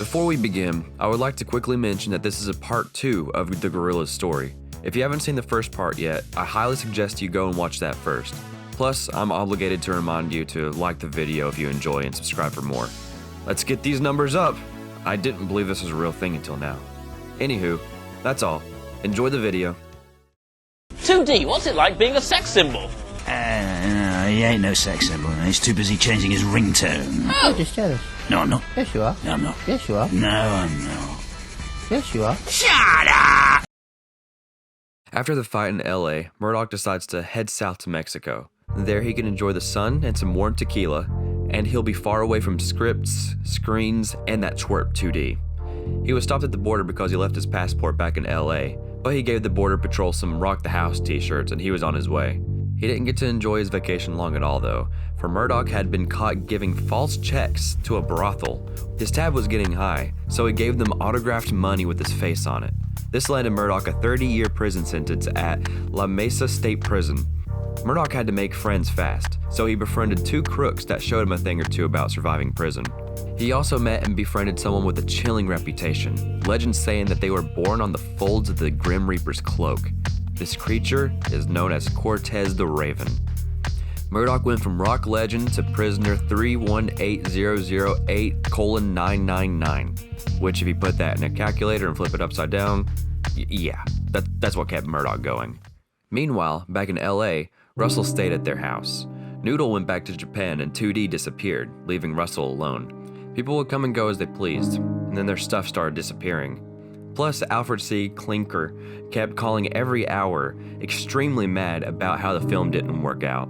Before we begin, I would like to quickly mention that this is a part 2 of the Gorillaz story. If you haven't seen the first part yet, I highly suggest you go and watch that first. Plus, I'm obligated to remind you to like the video if you enjoy and subscribe for more. Let's get these numbers up! I didn't believe this was a real thing until now. Anywho, that's all. Enjoy the video. 2D, what's it like being a sex symbol? He ain't no sex symbol. He's too busy changing his ringtone. Oh. You're just jealous. No, I'm not. Yes, you are. No, I'm not. Yes, you are. No, I'm not. Yes, you are. Shut up! After the fight in LA, Murdoch decides to head south to Mexico. There he can enjoy the sun and some warm tequila, and he'll be far away from scripts, screens, and that twerp 2D. He was stopped at the border because he left his passport back in LA, but he gave the border patrol some Rock the House t-shirts and he was on his way. He didn't get to enjoy his vacation long at all though, for Murdoch had been caught giving false checks to a brothel. His tab was getting high, so he gave them autographed money with his face on it. This landed Murdoch a 30-year prison sentence at La Mesa State Prison. Murdoch had to make friends fast, so he befriended 2 crooks that showed him a thing or two about surviving prison. He also met and befriended someone with a chilling reputation, legends saying that they were born on the folds of the Grim Reaper's cloak. This creature is known as Cortez the Raven. Murdoch went from rock legend to prisoner 318008:999, which if you put that in a calculator and flip it upside down, yeah, that's what kept Murdoch going. Meanwhile, back in LA, Russell stayed at their house. Noodle went back to Japan and 2D disappeared, leaving Russell alone. People would come and go as they pleased, and then their stuff started disappearing. Plus, Alfred C. Klinker kept calling every hour, extremely mad about how the film didn't work out.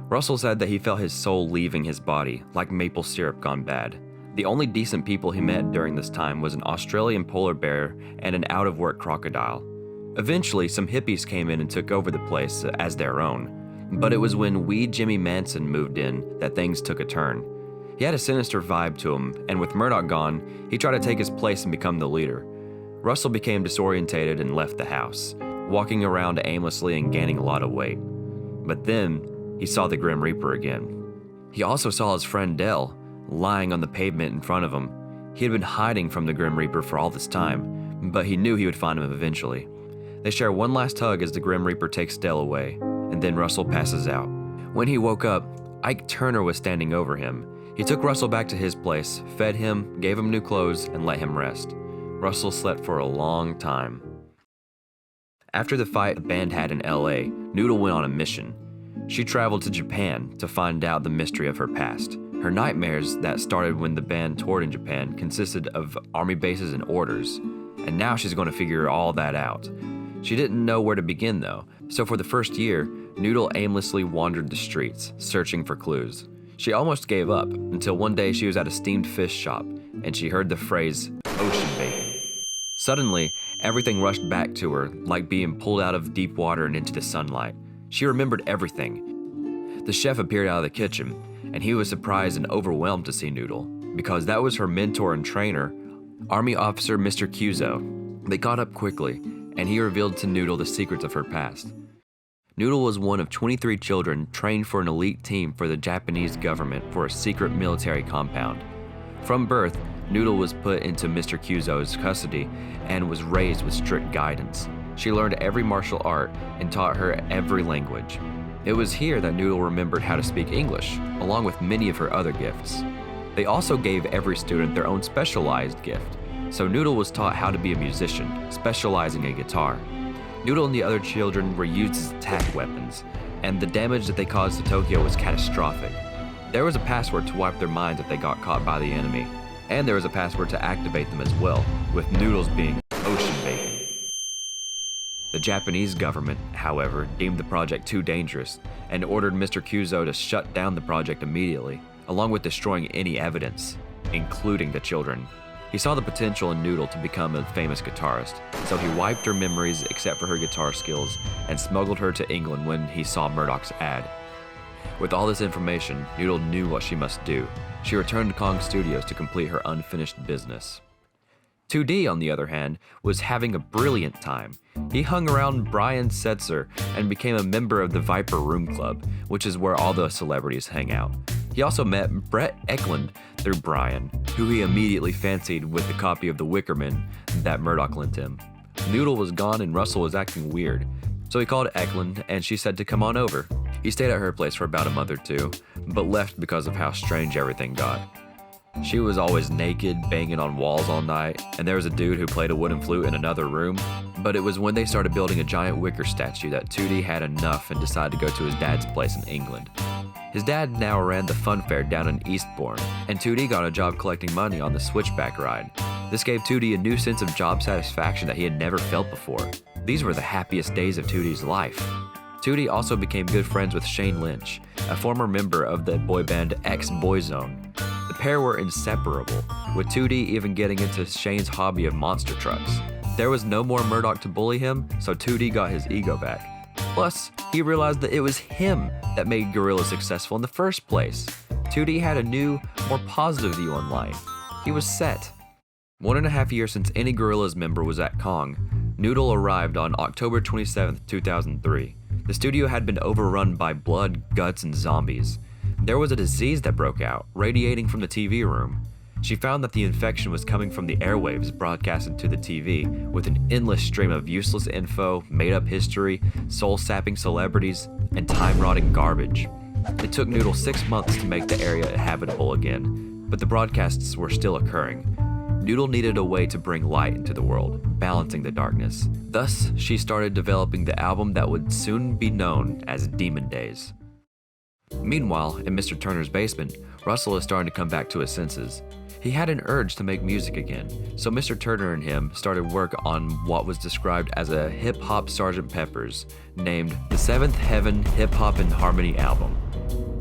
Russell said that he felt his soul leaving his body, like maple syrup gone bad. The only decent people he met during this time was an Australian polar bear and an out-of-work crocodile. Eventually, some hippies came in and took over the place as their own, but it was when Wee Jimmy Manson moved in that things took a turn. He had a sinister vibe to him, and with Murdoch gone, he tried to take his place and become the leader. Russell became disorientated and left the house, walking around aimlessly and gaining a lot of weight. But then, he saw the Grim Reaper again. He also saw his friend Dell, lying on the pavement in front of him. He had been hiding from the Grim Reaper for all this time, but he knew he would find him eventually. They share one last hug as the Grim Reaper takes Dell away, and then Russell passes out. When he woke up, Ike Turner was standing over him. He took Russell back to his place, fed him, gave him new clothes, and let him rest. Russell slept for a long time. After the fight the band had in LA, Noodle went on a mission. She traveled to Japan to find out the mystery of her past. Her nightmares that started when the band toured in Japan consisted of army bases and orders, and now she's going to figure all that out. She didn't know where to begin though, so for the first year, Noodle aimlessly wandered the streets, searching for clues. She almost gave up, until one day she was at a steamed fish shop, and she heard the phrase, "ocean bacon." Suddenly, everything rushed back to her, like being pulled out of deep water and into the sunlight. She remembered everything. The chef appeared out of the kitchen, and he was surprised and overwhelmed to see Noodle, because that was her mentor and trainer, Army Officer Mr. Cuso. They caught up quickly, and he revealed to Noodle the secrets of her past. Noodle was one of 23 children trained for an elite team for the Japanese government for a secret military compound. From birth, Noodle was put into Mr. Cuso's custody and was raised with strict guidance. She learned every martial art and taught her every language. It was here that Noodle remembered how to speak English, along with many of her other gifts. They also gave every student their own specialized gift, so Noodle was taught how to be a musician, specializing in guitar. Noodle and the other children were used as attack weapons, and the damage that they caused to Tokyo was catastrophic. There was a password to wipe their minds if they got caught by the enemy, and there was a password to activate them as well, with Noodles being ocean bacon. The Japanese government, however, deemed the project too dangerous and ordered Mr. Cuso to shut down the project immediately, along with destroying any evidence, including the children. He saw the potential in Noodle to become a famous guitarist, so he wiped her memories except for her guitar skills and smuggled her to England when he saw Murdoch's ad. With all this information, Noodle knew what she must do. She returned to Kong Studios to complete her unfinished business. 2D, on the other hand, was having a brilliant time. He hung around Brian Setzer and became a member of the Viper Room Club, which is where all the celebrities hang out. He also met Brett Eklund through Brian, who he immediately fancied with the copy of The Wicker Man that Murdoch lent him. Noodle was gone and Russell was acting weird, so he called Eklund and she said to come on over. He stayed at her place for about a month or two, but left because of how strange everything got. She was always naked, banging on walls all night, and there was a dude who played a wooden flute in another room. But it was when they started building a giant wicker statue that 2D had enough and decided to go to his dad's place in England. His dad now ran the fun fair down in Eastbourne, and 2D got a job collecting money on the switchback ride. This gave 2D a new sense of job satisfaction that he had never felt before. These were the happiest days of 2D's life. 2D also became good friends with Shane Lynch, a former member of the boy band X-Boyzone. The pair were inseparable, with 2D even getting into Shane's hobby of monster trucks. There was no more Murdoch to bully him, so 2D got his ego back. Plus, he realized that it was him that made Gorillaz successful in the first place. 2D had a new, more positive view on life. He was set. 1.5 years since any Gorillaz member was at Kong, Noodle arrived on October 27, 2003. The studio had been overrun by blood, guts, and zombies. There was a disease that broke out, radiating from the TV room. She found that the infection was coming from the airwaves broadcasted to the TV, with an endless stream of useless info, made-up history, soul-sapping celebrities, and time-rotting garbage. It took Noodle 6 months to make the area habitable again, but the broadcasts were still occurring. Noodle needed a way to bring light into the world, balancing the darkness. Thus, she started developing the album that would soon be known as Demon Days. Meanwhile, in Mr. Turner's basement, Russell is starting to come back to his senses. He had an urge to make music again, so Mr. Turner and him started work on what was described as a hip-hop Sgt. Pepper's, named the Seventh Heaven Hip Hop and Harmony album.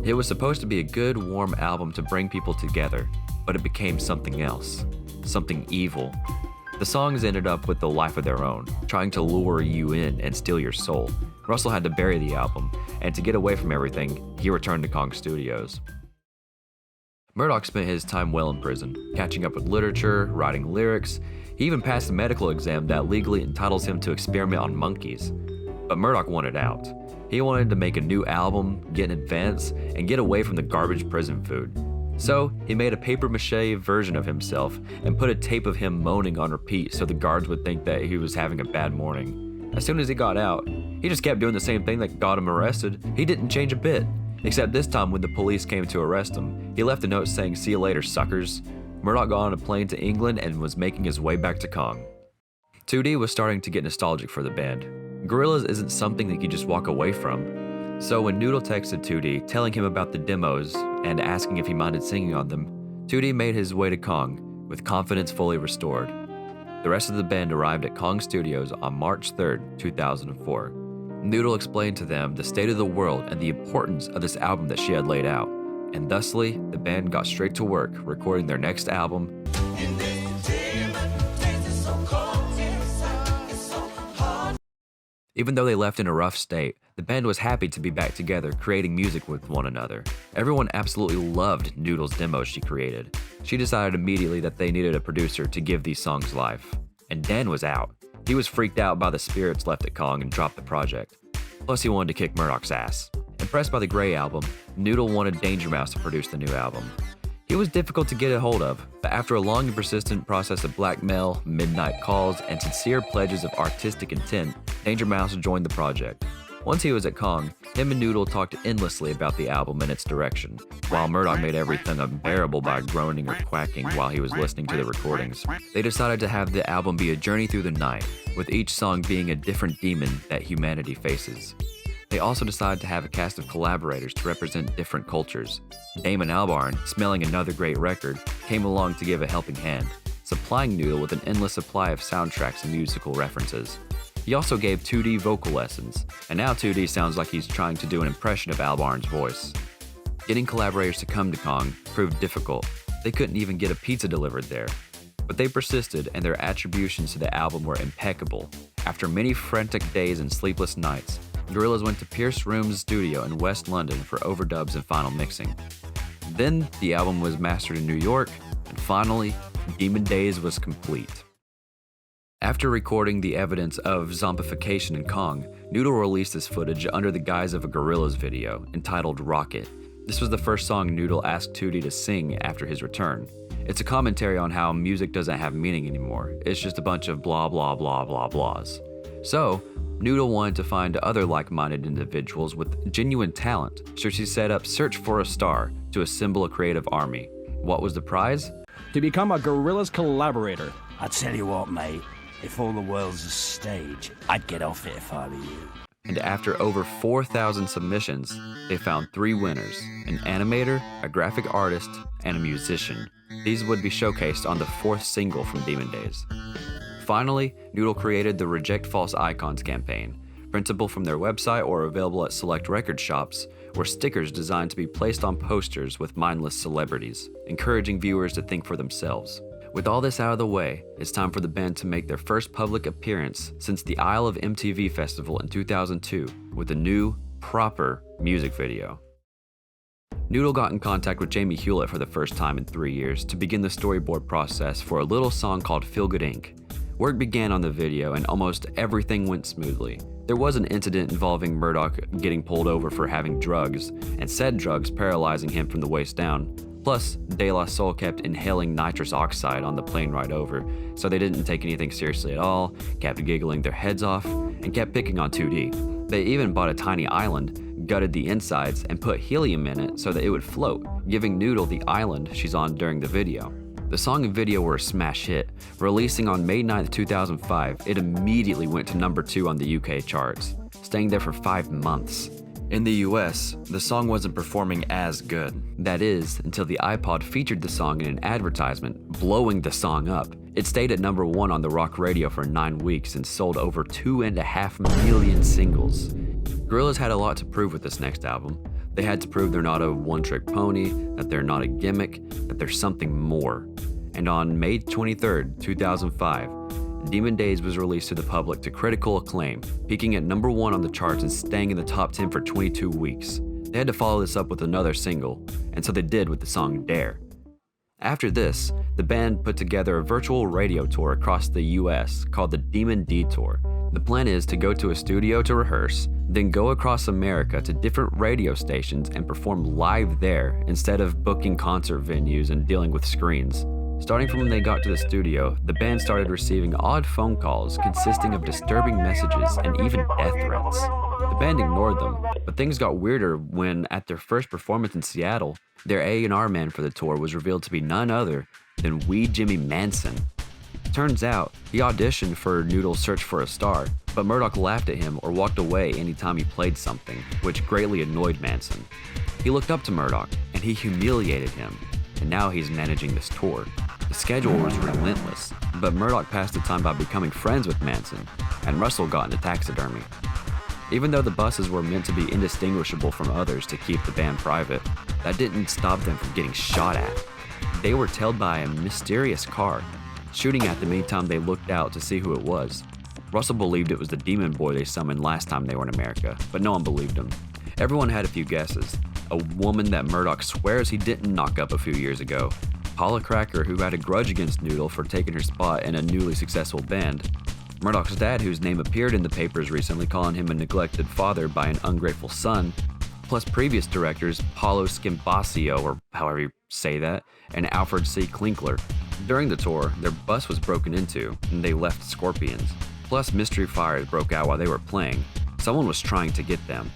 It was supposed to be a good, warm album to bring people together, but it became something else. Something evil. The songs ended up with a life of their own, trying to lure you in and steal your soul. Russell had to bury the album, and to get away from everything, he returned to Kong Studios. Murdoch spent his time well in prison, catching up with literature, writing lyrics. He even passed a medical exam that legally entitles him to experiment on monkeys. But Murdoch wanted out. He wanted to make a new album, get in advance, and get away from the garbage prison food. So, he made a papier-mâché version of himself and put a tape of him moaning on repeat so the guards would think that he was having a bad morning. As soon as he got out, he just kept doing the same thing that got him arrested. He didn't change a bit. Except this time when the police came to arrest him, he left a note saying, "See you later, suckers." Murdoch got on a plane to England and was making his way back to Kong. 2D was starting to get nostalgic for the band. Gorillaz isn't something that you just walk away from. So when Noodle texted 2D, telling him about the demos and asking if he minded singing on them, 2D made his way to Kong, with confidence fully restored. The rest of the band arrived at Kong Studios on March 3, 2004. Noodle explained to them the state of the world and the importance of this album that she had laid out, and thusly, the band got straight to work recording their next album. Even though they left in a rough state, the band was happy to be back together creating music with one another. Everyone absolutely loved Noodle's demos she created. She decided immediately that they needed a producer to give these songs life. And Dan was out. He was freaked out by the spirits left at Kong and dropped the project. Plus he wanted to kick Murdoch's ass. Impressed by the Grey album, Noodle wanted Danger Mouse to produce the new album. He was difficult to get a hold of, but after a long and persistent process of blackmail, midnight calls, and sincere pledges of artistic intent, Danger Mouse joined the project. Once he was at Kong, him and Noodle talked endlessly about the album and its direction, while Murdoch made everything unbearable by groaning or quacking while he was listening to the recordings. They decided to have the album be a journey through the night, with each song being a different demon that humanity faces. They also decided to have a cast of collaborators to represent different cultures. Damon Albarn, smelling another great record, came along to give a helping hand, supplying Noodle with an endless supply of soundtracks and musical references. He also gave 2D vocal lessons, and now 2D sounds like he's trying to do an impression of Albarn's voice. Getting collaborators to come to Kong proved difficult. They couldn't even get a pizza delivered there. But they persisted, and their attributions to the album were impeccable. After many frantic days and sleepless nights, Gorillaz went to Pierce Room's studio in West London for overdubs and final mixing. Then, the album was mastered in New York, and finally, Demon Days was complete. After recording the evidence of zombification in Kong, Noodle released this footage under the guise of a Gorillaz video entitled Rocket. This was the first song Noodle asked 2D to sing after his return. It's a commentary on how music doesn't have meaning anymore. It's just a bunch of blah blah blah blah blahs. So, Noodle wanted to find other like-minded individuals with genuine talent, so she set up Search for a Star to assemble a creative army. What was the prize? To become a Gorillaz collaborator. I tell you what, mate. If all the world's a stage, I'd get off it if I were you. And after over 4,000 submissions, they found 3 winners: an animator, a graphic artist, and a musician. These would be showcased on the 4th single from Demon Days. Finally, Noodle created the Reject False Icons campaign. Printable from their website or available at select record shops, were stickers designed to be placed on posters with mindless celebrities, encouraging viewers to think for themselves. With all this out of the way, it's time for the band to make their first public appearance since the Isle of MTV Festival in 2002 with a new, proper music video. Noodle got in contact with Jamie Hewlett for the first time in 3 years to begin the storyboard process for a little song called Feel Good Inc. Work began on the video and almost everything went smoothly. There was an incident involving Murdoch getting pulled over for having drugs, and said drugs paralyzing him from the waist down. Plus, De La Soul kept inhaling nitrous oxide on the plane ride over, so they didn't take anything seriously at all, kept giggling their heads off, and kept picking on 2D. They even bought a tiny island, gutted the insides, and put helium in it so that it would float, giving Noodle the island she's on during the video. The song and video were a smash hit. Releasing on May 9, 2005, it immediately went to number 2 on the UK charts, staying there for 5 months. In the US, the song wasn't performing as good. That is, until the iPod featured the song in an advertisement, blowing the song up. It stayed at number 1 on the rock radio for 9 weeks and sold over 2.5 million singles. Gorillaz had a lot to prove with this next album. They had to prove they're not a one-trick pony, that they're not a gimmick, that there's something more. And on May 23, 2005, Demon Days was released to the public to critical acclaim, peaking at number 1 on the charts and staying in the top 10 for 22 weeks. They had to follow this up with another single, and so they did with the song Dare. After this, the band put together a virtual radio tour across the US called the Demon D Tour. The plan is to go to a studio to rehearse, then go across America to different radio stations and perform live there instead of booking concert venues and dealing with screens. Starting from when they got to the studio, the band started receiving odd phone calls consisting of disturbing messages and even death threats. The band ignored them, but things got weirder when, at their first performance in Seattle, their A&R man for the tour was revealed to be none other than Wee Jimmy Manson. Turns out, he auditioned for Noodle's Search for a Star, but Murdoch laughed at him or walked away anytime he played something, which greatly annoyed Manson. He looked up to Murdoch, and he humiliated him, and now he's managing this tour. The schedule was relentless, but Murdoch passed the time by becoming friends with Manson, and Russell got into taxidermy. Even though the buses were meant to be indistinguishable from others to keep the band private, that didn't stop them from getting shot at. They were tailed by a mysterious car, shooting at them anytime they looked out to see who it was. Russell believed it was the demon boy they summoned last time they were in America, but no one believed him. Everyone had a few guesses. A woman that Murdoch swears he didn't knock up a few years ago, Paula Cracker, who had a grudge against Noodle for taking her spot in a newly successful band, Murdoch's dad, whose name appeared in the papers recently calling him a neglected father by an ungrateful son, plus previous directors Paulo Schimbasio, or however you say that, and Alfred C. Klinkler. During the tour, their bus was broken into, and they left Scorpions. Plus, mystery fires broke out while they were playing. Someone was trying to get them.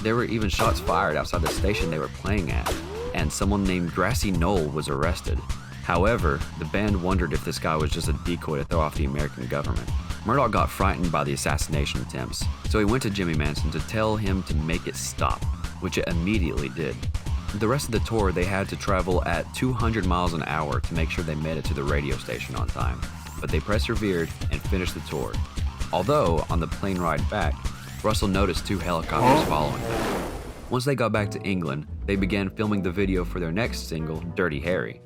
There were even shots fired outside the station they were playing at, and someone named Grassy Knoll was arrested. However, the band wondered if this guy was just a decoy to throw off the American government. Murdoch got frightened by the assassination attempts, so he went to Jimmy Manson to tell him to make it stop, which it immediately did. The rest of the tour, they had to travel at 200 miles an hour to make sure they made it to the radio station on time, but they persevered and finished the tour. Although, on the plane ride back, Russell noticed 2 helicopters following them. Once they got back to England, they began filming the video for their next single, Dirty Harry.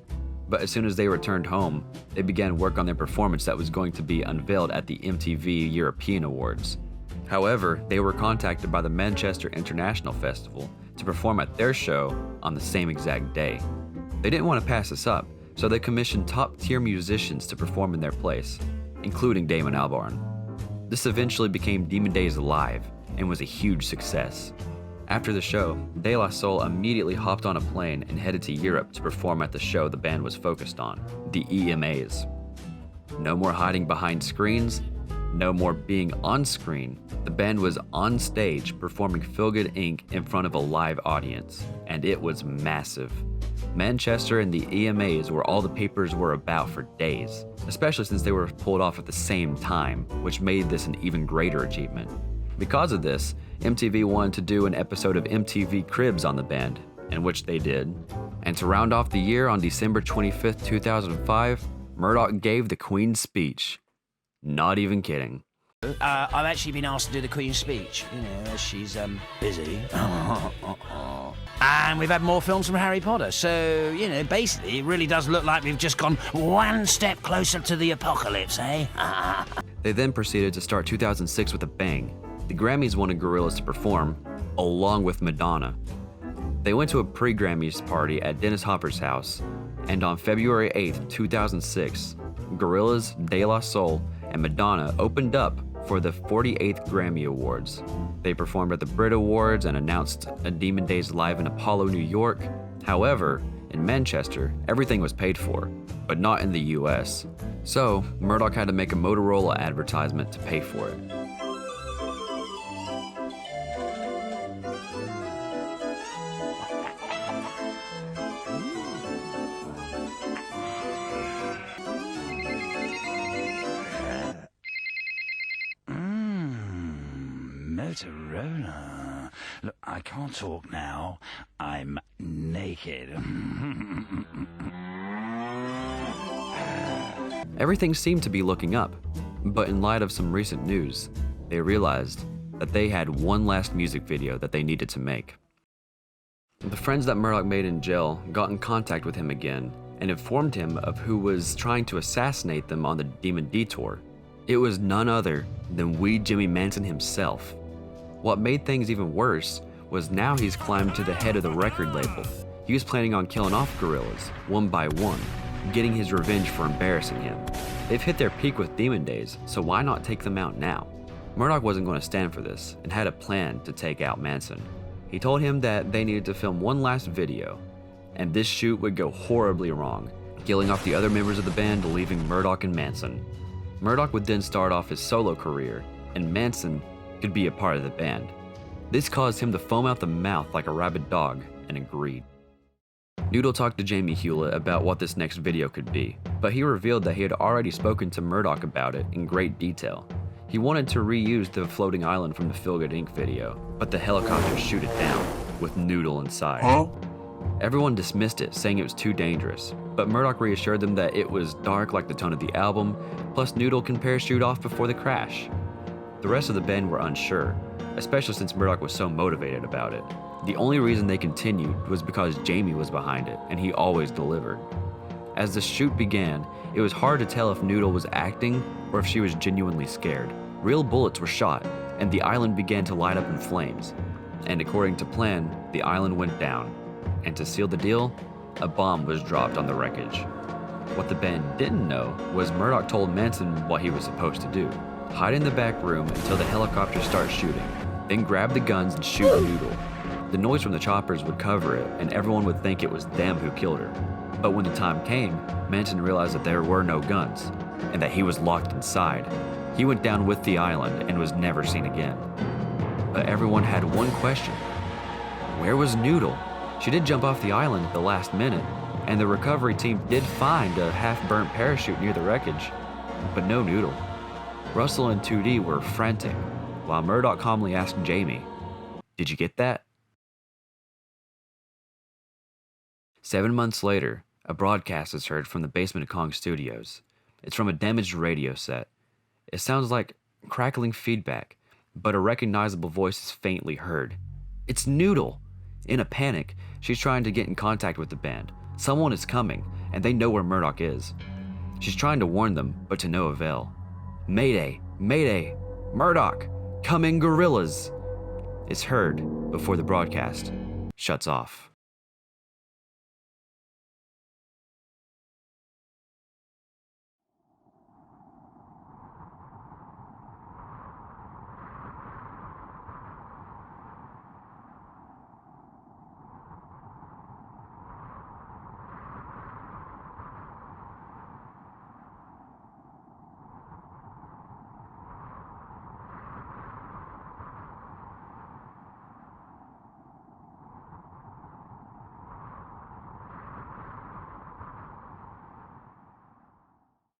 But as soon as they returned home, they began work on their performance that was going to be unveiled at the MTV European Awards. However, they were contacted by the Manchester International Festival to perform at their show on the same exact day. They didn't want to pass this up, so they commissioned top-tier musicians to perform in their place, including Damon Albarn. This eventually became Demon Days Live and was a huge success. After the show, De La Soul immediately hopped on a plane and headed to Europe to perform at the show the band was focused on, the EMAs. No more hiding behind screens, no more being on screen. The band was on stage performing Feel Good Inc. in front of a live audience, and it was massive. Manchester and the EMAs were all the papers were about for days, especially since they were pulled off at the same time, which made this an even greater achievement. Because of this, MTV wanted to do an episode of MTV Cribs on the band, in which they did. And to round off the year, on December 25th, 2005, Murdoch gave the Queen's speech. Not even kidding. I've actually been asked to do the Queen's speech, as she's busy. And we've had more films from Harry Potter, so, basically it really does look like we've just gone one step closer to the apocalypse, eh? They then proceeded to start 2006 with a bang. The Grammys wanted Gorillaz to perform, along with Madonna. They went to a pre-Grammys party at Dennis Hopper's house, and on February 8th, 2006, Gorillaz, De La Soul, and Madonna opened up for the 48th Grammy Awards. They performed at the Brit Awards and announced a Demon Days live in Apollo, New York. However, in Manchester, everything was paid for, but not in the US. So, Murdoch had to make a Motorola advertisement to pay for it. Motorola. Look, I can't talk now. I'm naked. Everything seemed to be looking up, but in light of some recent news, they realized that they had one last music video that they needed to make. The friends that Murdoch made in jail got in contact with him again and informed him of who was trying to assassinate them on the Demon Detour. It was none other than wee Jimmy Manson himself. What made things even worse was now he's climbed to the head of the record label. He was planning on killing off Gorillaz, one by one, getting his revenge for embarrassing him. They've hit their peak with Demon Days, so why not take them out now? Murdoch wasn't going to stand for this and had a plan to take out Manson. He told him that they needed to film one last video, and this shoot would go horribly wrong, killing off the other members of the band, leaving Murdoch and Manson. Murdoch would then start off his solo career, and Manson could be a part of the band. This caused him to foam out the mouth like a rabid dog, and agreed. Noodle talked to Jamie Hewlett about what this next video could be, but he revealed that he had already spoken to Murdoch about it in great detail. He wanted to reuse the floating island from the Feel Good Inc. video, but the helicopters shoot it down, with Noodle inside. Everyone dismissed it, saying it was too dangerous, but Murdoch reassured them that it was dark like the tone of the album, plus Noodle can parachute off before the crash. The rest of the band were unsure, especially since Murdoch was so motivated about it. The only reason they continued was because Jamie was behind it, and he always delivered. As the shoot began, it was hard to tell if Noodle was acting or if she was genuinely scared. Real bullets were shot, and the island began to light up in flames. And according to plan, the island went down. And to seal the deal, a bomb was dropped on the wreckage. What the band didn't know was Murdoch told Manson what he was supposed to do. Hide in the back room until the helicopters start shooting, then grab the guns and shoot Noodle. The noise from the choppers would cover it, and everyone would think it was them who killed her. But when the time came, Manson realized that there were no guns, and that he was locked inside. He went down with the island and was never seen again. But everyone had one question. Where was Noodle? She did jump off the island at the last minute, and the recovery team did find a half-burnt parachute near the wreckage, but no Noodle. Russell and 2D were frantic, while Murdoch calmly asked Jamie, "Did you get that?" 7 months later, a broadcast is heard from the basement of Kong Studios. It's from a damaged radio set. It sounds like crackling feedback, but a recognizable voice is faintly heard. It's Noodle! In a panic, she's trying to get in contact with the band. Someone is coming, and they know where Murdoch is. She's trying to warn them, but to no avail. "Mayday! Mayday! Murdoch! Come in, Gorillaz!" It's heard before the broadcast shuts off.